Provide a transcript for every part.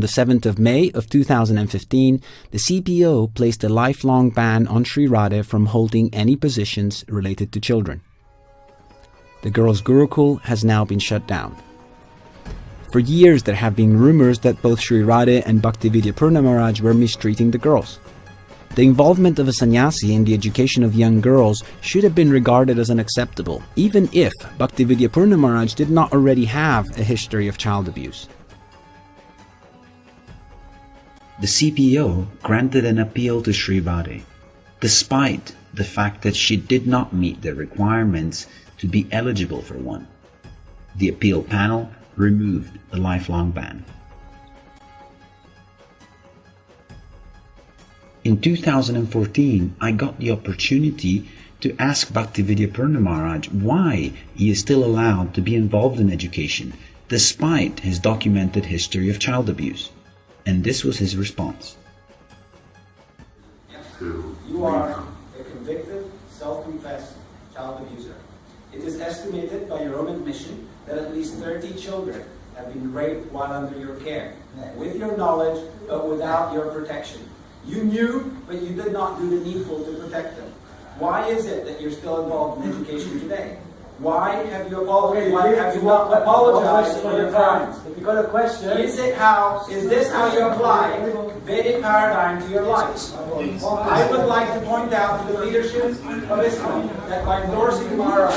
On the 7th of May of 2015, the CPO placed a lifelong ban on Sri Radhe from holding any positions related to children. The girls' Gurukul has now been shut down. For years there have been rumors that both Sri Radhe and Bhaktivedya Purna Maharaj were mistreating the girls. The involvement of a sannyasi in the education of young girls should have been regarded as unacceptable, even if Bhaktivedya Purna Maharaj did not already have a history of child abuse. The CPO granted an appeal to Sri Radhe, despite the fact that she did not meet the requirements to be eligible for one. The appeal panel removed the lifelong ban. In 2014, I got the opportunity to ask Bhaktivedya Purna Maharaj why he is still allowed to be involved in education, despite his documented history of child abuse. And this was his response. You are a convicted, self-confessed child abuser. It is estimated by your own admission that at least 30 children have been raped while under your care, with your knowledge but without your protection. You knew, but you did not do the needful to protect them. Why is it that you're still involved in education today? Why have you apologized? Why have you not apologized for your crimes? If you got a question, is this how you apply Vedic paradigm to your life? I would like to point out to the leadership of Islam that by endorsing Maharaj,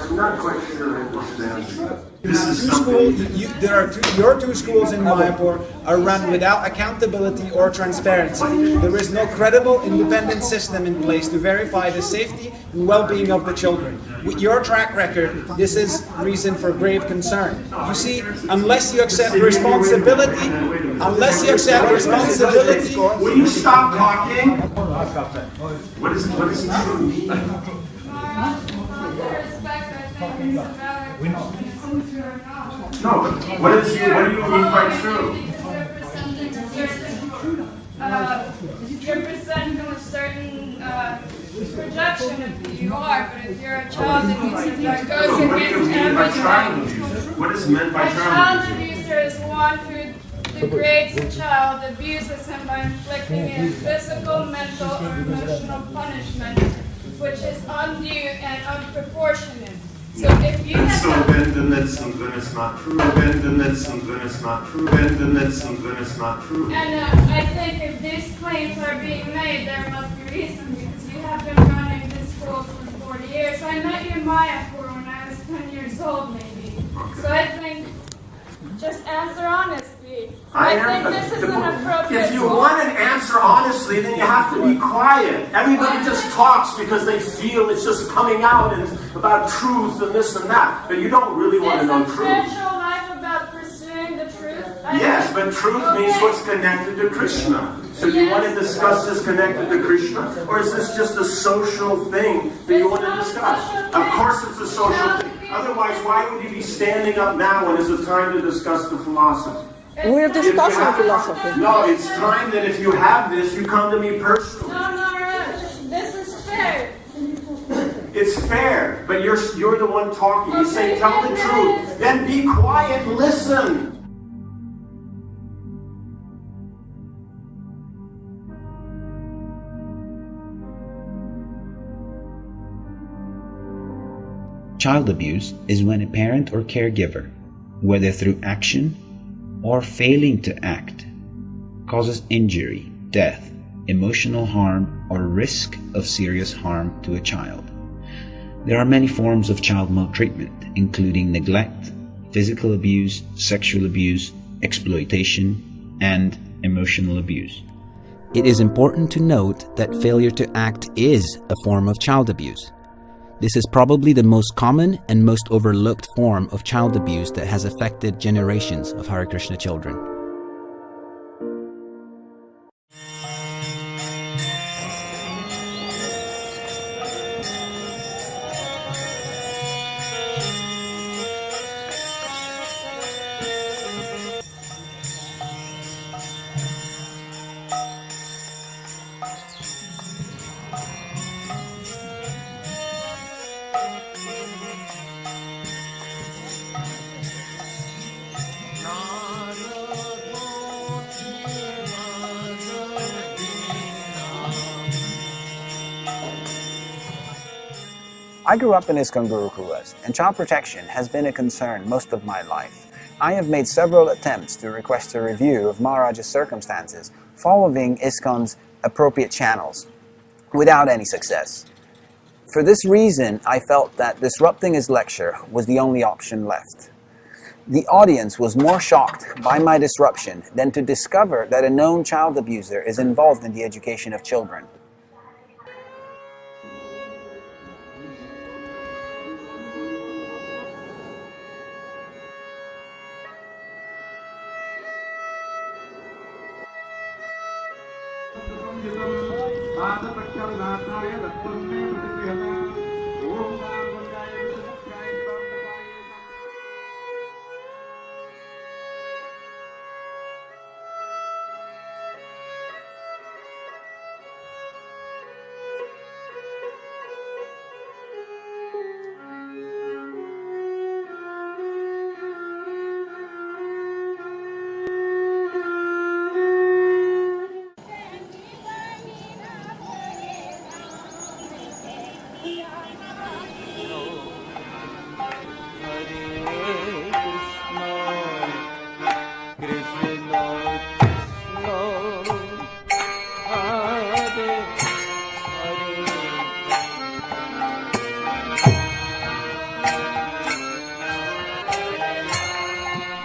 I'm not quite sure I understand. This is your two schools in Mayapur are run without accountability or transparency. There is no credible, independent system in place to verify the safety and well-being of the children. With your track record, this is reason for grave concern. You see, unless you accept responsibility, Will you stop talking? What is true? No, but what do you mean by true? Representing a certain projection of who you are, but if you're a child abuser, that goes against everything. What is meant by a child abuser is one who degrades a child, abuses him by inflicting a physical, mental, or emotional punishment, which is undue and unproportionate. So if you have then it's not true. Then it's not true. Then it's not true. And I think if these claims are being made, there must be reason, because you have been running this school for 40 years. I met you in Mayapur when I was 10 years old, maybe. Okay. So I think, just answer honestly. I think this is inappropriate. If you want an answer honestly, then you have to be quiet. Everybody just talks because they feel it's just coming out and it's about truth and this and that. But you don't really want to know truth. Is spiritual life about pursuing the truth? Yes, but truth means what's connected to Krishna. So do you want to discuss this connected to Krishna? Or is this just a social thing that you want to discuss? Of course it's a social thing. Otherwise, why would you be standing up now when it's a time to discuss the philosophy? we're discussing philosophy. No, it's time that if you have this, you come to me personally. No. This is fair. It's fair, but you're the one talking. You say, tell the truth. Then be quiet and listen. Child abuse is when a parent or caregiver, whether through action or failing to act, causes injury, death, emotional harm, or risk of serious harm to a child. There are many forms of child maltreatment, including neglect, physical abuse, sexual abuse, exploitation, and emotional abuse. It is important to note that failure to act is a form of child abuse. This is probably the most common and most overlooked form of child abuse that has affected generations of Hare Krishna children. I grew up in ISKCON Gurukulas, and child protection has been a concern most of my life. I have made several attempts to request a review of Maharaj's circumstances following ISKCON's appropriate channels, without any success. For this reason, I felt that disrupting his lecture was the only option left. The audience was more shocked by my disruption than to discover that a known child abuser is involved in the education of children.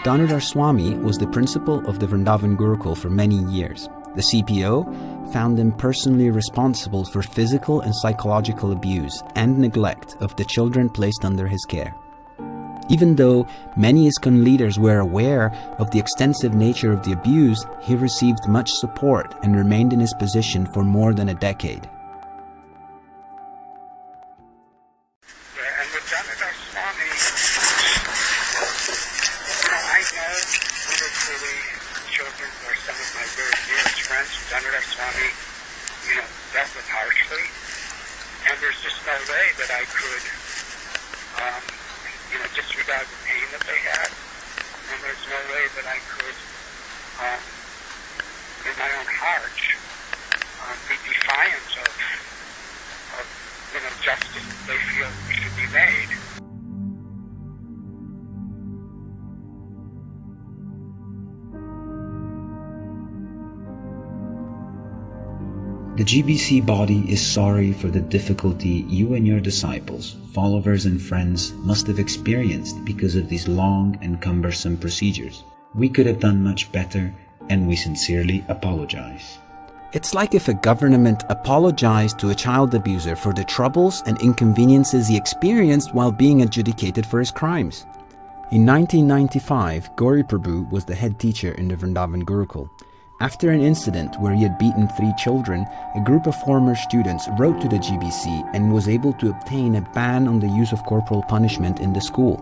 Damodar Swami was the principal of the Vrindavan Gurukul for many years. The CPO found him personally responsible for physical and psychological abuse and neglect of the children placed under his care. Even though many ISKCON leaders were aware of the extensive nature of the abuse, he received much support and remained in his position for more than a decade. And with Damodar Swami, I know literally children are some of my very dearest friends. Damodar Swami, dealt with harshly, and there's just no way that I could, disregard the pain that they had, and there's no way that I could, in my own heart, be defiant of justice that they feel should be made. The GBC body is sorry for the difficulty you and your disciples, followers and friends must have experienced because of these long and cumbersome procedures. We could have done much better, and we sincerely apologize. It's like if a government apologized to a child abuser for the troubles and inconveniences he experienced while being adjudicated for his crimes. In 1995, Gauri Prabhu was the head teacher in the Vrindavan Gurukul. After an incident where he had beaten 3 children, a group of former students wrote to the GBC and was able to obtain a ban on the use of corporal punishment in the school.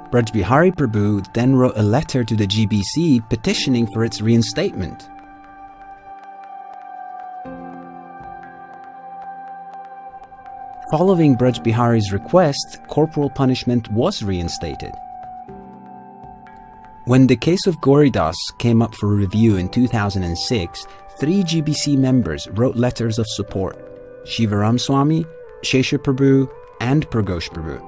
Braj Bihari Prabhu then wrote a letter to the GBC petitioning for its reinstatement. Following Braj Bihari's request, corporal punishment was reinstated. When the case of Gauridas came up for review in 2006, 3 GBC members wrote letters of support: Shivaram Swami, Shesha Prabhu, and Pragosh Prabhu.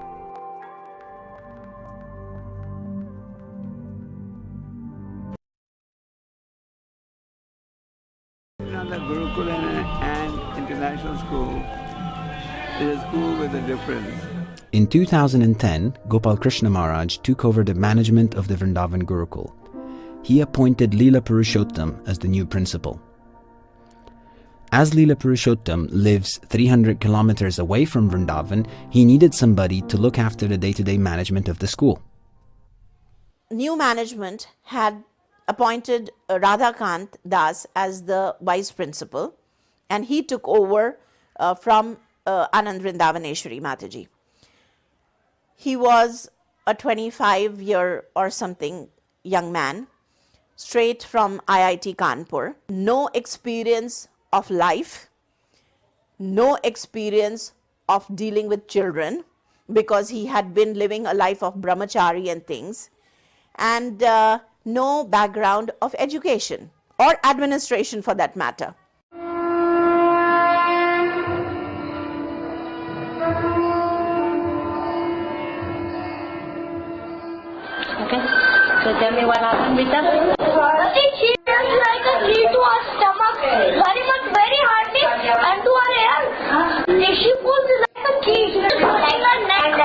The Gurukul and international school is a school with a difference. In 2010, Gopal Krishna Maharaj took over the management of the Vrindavan Gurukul. He appointed Leela Purushottam as the new principal. As Leela Purushottam lives 300 kilometers away from Vrindavan, he needed somebody to look after the day-to-day management of the school. New management had appointed Radhakant Das as the vice principal, and he took over from Anand Vrindavaneshwari Mataji. He was a 25-year or something young man, straight from IIT Kanpur. No experience of life, no experience of dealing with children, because he had been living a life of brahmachari and things, and no background of education or administration for that matter. Okay. So tell me what happened, Rita? She just like a knee to her stomach, very much, very hardly, and to her hair. She pulls like a key, like her neck,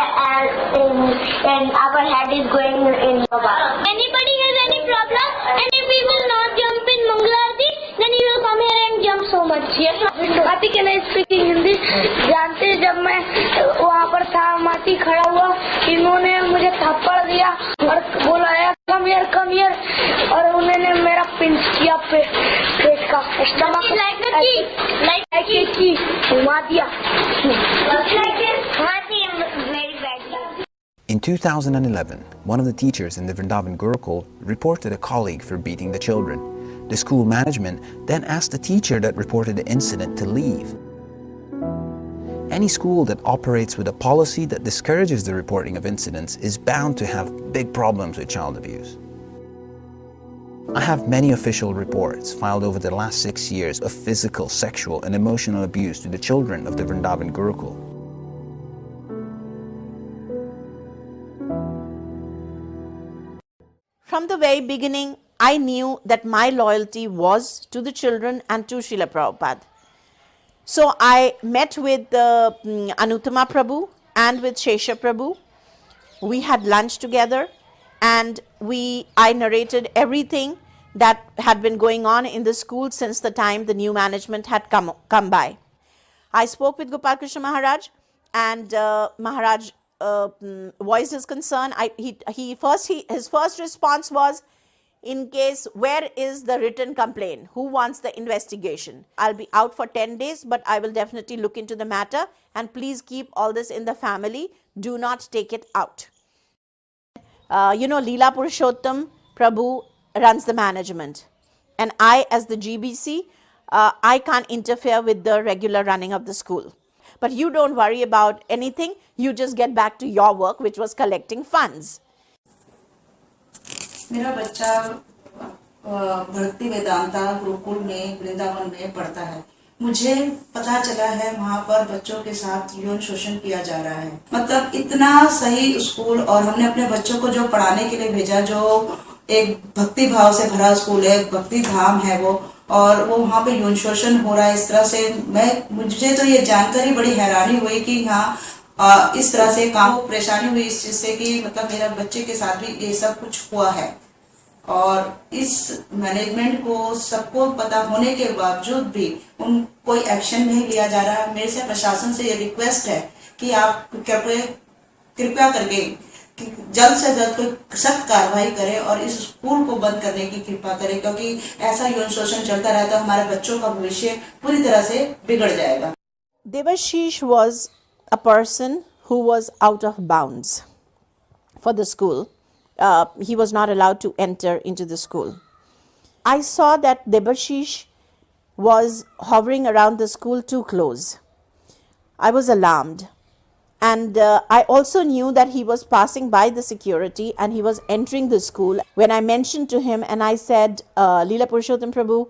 and our head is going in. Anybody has any problem, and if we will not jump in Mangalarti, then he will come here and jump so much. Yes, Mati, can I speak in Hindi? जानते जब मैं वहाँ पर था, माती खड़ा हुआ, इन्होंने मुझे थप्पड़ दिया और बोला कम हियर और उन्होंने मेरा पिंच किया पेट का स्टमक लाइक ए की घुमा दिया very badly. In 2011, one of the teachers in the Vrindavan Gurukul reported a colleague for beating the children. The school management then asked the teacher that reported the incident to leave. Any school that operates with a policy that discourages the reporting of incidents is bound to have big problems with child abuse. I have many official reports filed over the last 6 years of physical, sexual and emotional abuse to the children of the Vrindavan Gurukul. From the very beginning, I knew that my loyalty was to the children and to Srila Prabhupada. So I met with Anuttama Prabhu and with Shesha Prabhu. We had lunch together and I narrated everything that had been going on in the school since the time the new management had come by. I spoke with Gopal Krishna Maharaj and Maharaj voiced his concern. His first response was, in case, where is the written complaint? Who wants the investigation? I'll be out for 10 days, but I will definitely look into the matter and please keep all this in the family. Do not take it out. Leela Purushottam Prabhu runs the management. And I, as the GBC, I can't interfere with the regular running of the school. But you don't worry about anything. You just get back to your work, which was collecting funds. मेरा बच्चा भक्ति वेदांता गुरुकुल में वृंदावन में पढ़ता है। मुझे पता चला है वहाँ पर बच्चों के साथ यौन शोषण किया जा रहा है। मतलब इतना सही स्कूल और हमने अपने बच्चों को जो पढ़ाने के लिए भेजा, जो एक भक्ति भाव से भरा स्कूल है, भक्ति धाम है वो, और वो वहाँ पे यौन शोषण हो रहा है इस तरह से। मुझे तो ये जानकर ही बड़ी हैरानी हुई कि हाँ इस तरह से काम परेशानी हुई इस चीज से कि मतलब मेरा बच्चे के साथ भी ये सब कुछ हुआ है। और इस मैनेजमेंट को सबको पता होने के बावजूद भी कोई एक्शन नहीं लिया जा रहा है। मेरे से प्रशासन से ये रिक्वेस्ट है कि आप कृपया करके जल्द से जल्द कोई सख्त कार्रवाई करें और इस स्कूल को बंद करने की कृपा करें, क्योंकि ऐसा यौन शोषण चलता रहता है हमारे बच्चों का भविष्य पूरी तरह से बिगड़ जाएगा। Devashish was a person who was out of bounds for the school. He was not allowed to enter into the school. I saw that Devashish was hovering around the school too close. I was alarmed. And I also knew that he was passing by the security and he was entering the school. When I mentioned to him and I said, Leela Purushottam Prabhu,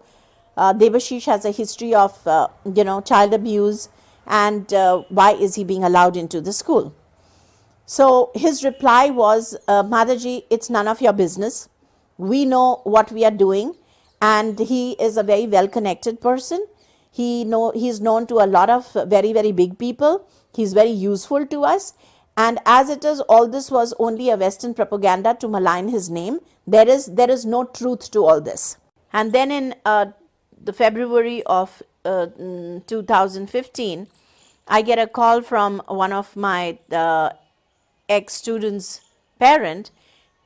Devashish has a history of, child abuse, and why is he being allowed into the school? So his reply was, Mataji, it's none of your business. We know what we are doing, and he is a very well-connected person. He's known to a lot of very, very big people. He's very useful to us. And as it is, all this was only a Western propaganda to malign his name. There is no truth to all this. And then in the February of 2015, I get a call from one of my ex-students' parent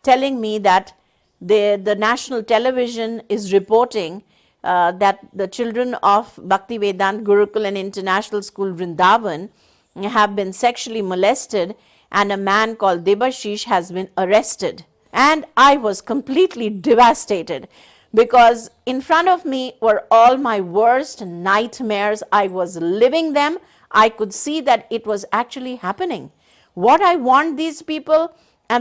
telling me that the national television is reporting that the children of Bhakti Vedant Gurukul and International School Vrindavan have been sexually molested and a man called Devashish has been arrested. And I was completely devastated because in front of me were all my worst nightmares. I was living them. I could see that it was actually happening. What I want these people